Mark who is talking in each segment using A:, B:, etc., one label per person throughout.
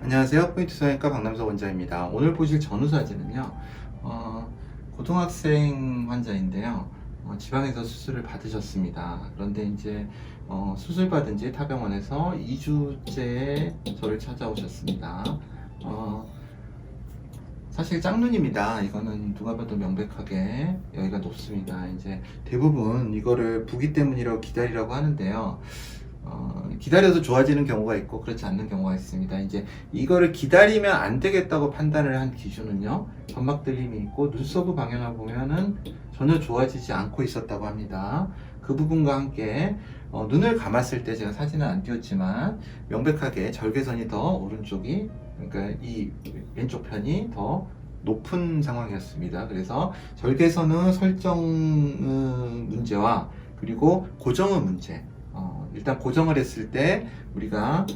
A: 안녕하세요. 포인트 성형외과 박남석 원장입니다. 오늘 보실 전후 사진은요, 고등학생 환자인데요. 지방에서 수술을 받으셨습니다. 그런데 이제 수술 받은 지 타병원에서 2주째 저를 찾아오셨습니다. 사실 짝눈입니다. 이거는 누가 봐도 명백하게 여기가 높습니다. 이제 대부분 이거를 부기 때문이라고 기다리라고 하는데요. 기다려서 좋아지는 경우가 있고 그렇지 않는 경우가 있습니다. 이제 이거를 기다리면 안 되겠다고 판단을 한 기준은요, 점막 들림이 있고 눈썹의 방향을 보면은 전혀 좋아지지 않고 있었다고 합니다. 그 부분과 함께 눈을 감았을 때, 제가 사진은 안 띄웠지만 명백하게 절개선이 더 오른쪽이, 그러니까 이 왼쪽 편이 더 높은 상황이었습니다. 그래서 절개선의 설정 문제와 그리고 고정의 문제, 일단 고정을 했을 때 우리가,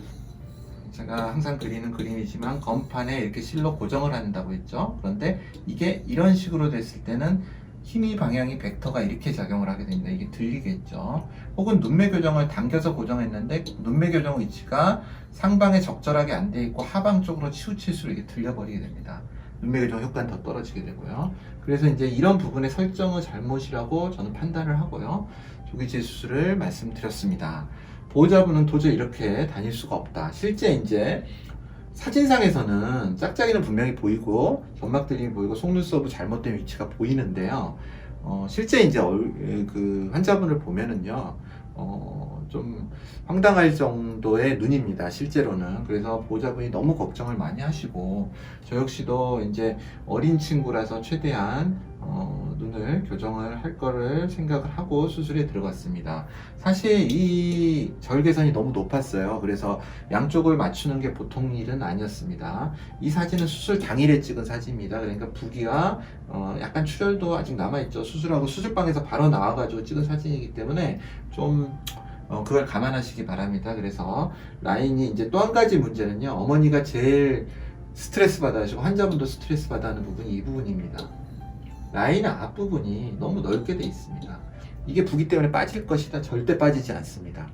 A: 제가 항상 그리는 그림이지만 검판에 이렇게 실로 고정을 한다고 했죠. 그런데 이게 이런 식으로 됐을 때는 힘의 방향이 벡터가 이렇게 작용을 하게 됩니다. 이게 들리겠죠. 혹은 눈매 교정을 당겨서 고정했는데 눈매 교정 위치가 상방에 적절하게 안 돼 있고 하방 쪽으로 치우칠수록 이게 들려버리게 됩니다. 눈매 교정 효과는 더 떨어지게 되고요. 그래서 이제 이런 부분의 설정의 잘못이라고 저는 판단을 하고요, 조기질 수술을 말씀드렸습니다. 보호자분은 도저히 이렇게 다닐 수가 없다. 실제 이제 사진상에서는 짝짝이는 분명히 보이고 점막 들림이 보이고 속눈썹의 잘못된 위치가 보이는데요. 실제 이제 그 환자분을 보면은요, 좀 황당할 정도의 눈입니다, 실제로는. 그래서 보호자분이 너무 걱정을 많이 하시고, 저 역시도 이제 어린 친구라서 최대한 눈을 교정을 할 거를 생각을 하고 수술에 들어갔습니다. 사실 이 절개선이 너무 높았어요. 그래서 양쪽을 맞추는 게 보통 일은 아니었습니다. 이 사진은 수술 당일에 찍은 사진입니다. 그러니까 부기가 약간 출혈도 아직 남아있죠. 수술하고 수술방에서 바로 나와가지고 찍은 사진이기 때문에 좀 그걸 감안하시기 바랍니다. 그래서 라인이, 이제 또 한 가지 문제는요, 어머니가 제일 스트레스 받아 하시고 환자분도 스트레스 받아 하는 부분이 이 부분입니다. 라인 앞부분이 너무 넓게 돼 있습니다. 이게 부기 때문에 빠질 것이다. 절대 빠지지 않습니다.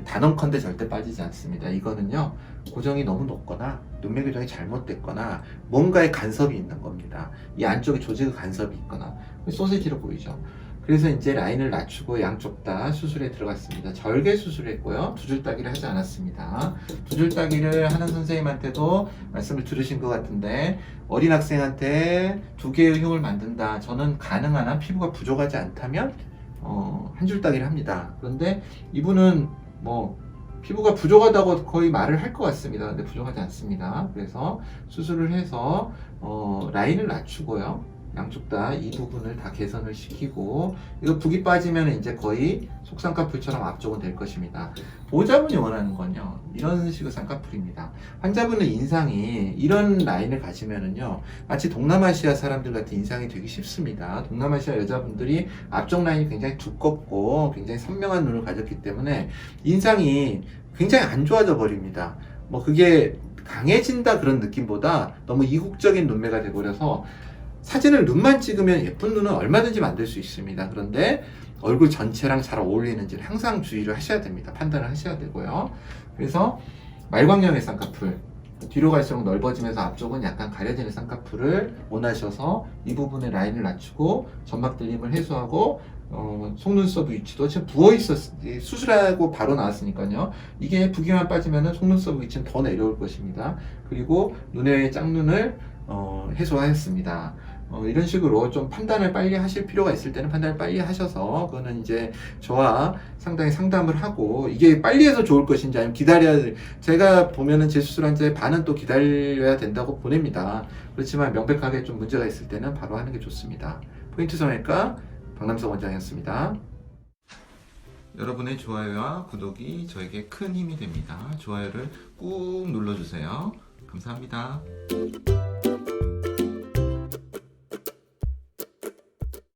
A: 단언컨대 절대 빠지지 않습니다. 이거는요, 고정이 너무 높거나 눈매 교정이 잘못됐거나 뭔가의 간섭이 있는 겁니다. 이 안쪽에 조직의 간섭이 있거나. 소세지로 보이죠. 그래서 이제 라인을 낮추고 양쪽 다 수술에 들어갔습니다. 절개 수술을 했고요, 두 줄 따기를 하지 않았습니다. 두 줄 따기를 하는 선생님한테도 말씀을 들으신 것 같은데, 어린 학생한테 두 개의 흉을 만든다, 저는 가능한 한 피부가 부족하지 않다면 한 줄 따기를 합니다. 그런데 이분은 뭐 피부가 부족하다고 거의 말을 할 것 같습니다. 근데 부족하지 않습니다. 그래서 수술을 해서 라인을 낮추고요, 양쪽 다 이 부분을 다 개선을 시키고, 이거 붓기 빠지면 이제 거의 속쌍꺼풀처럼 앞쪽은 될 것입니다. 보호자분이 원하는 건요, 이런 식의 쌍꺼풀입니다. 환자분의 인상이 이런 라인을 가지면은요, 마치 동남아시아 사람들 같은 인상이 되기 쉽습니다. 동남아시아 여자분들이 앞쪽 라인이 굉장히 두껍고 굉장히 선명한 눈을 가졌기 때문에 인상이 굉장히 안 좋아져 버립니다. 뭐 그게 강해진다 그런 느낌보다 너무 이국적인 눈매가 돼버려서, 사진을 눈만 찍으면 예쁜 눈은 얼마든지 만들 수 있습니다. 그런데 얼굴 전체랑 잘 어울리는지를 항상 주의를 하셔야 됩니다. 판단을 하셔야 되고요. 그래서 말광량의 쌍꺼풀, 뒤로 갈수록 넓어지면서 앞쪽은 약간 가려지는 쌍꺼풀을 원하셔서 이 부분의 라인을 낮추고 점막 들림을 해소하고, 속눈썹 위치도 지금 수술하고 바로 나왔으니까요, 이게 부기만 빠지면 속눈썹 위치는 더 내려올 것입니다. 그리고 눈의 짝눈을 해소하였습니다. 이런 식으로 좀 판단을 빨리 하실 필요가 있을 때는 판단을 빨리 하셔서, 그거는 이제 저와 상당히 상담을 하고, 이게 빨리 해서 좋을 것인지 아니면 제가 보면은 제 수술 환자의 반은 또 기다려야 된다고 보냅니다. 그렇지만 명백하게 좀 문제가 있을 때는 바로 하는 게 좋습니다. 포인트 성형외과 박남석 원장이었습니다. 여러분의 좋아요와 구독이 저에게 큰 힘이 됩니다. 좋아요를 꾹 눌러주세요. 감사합니다.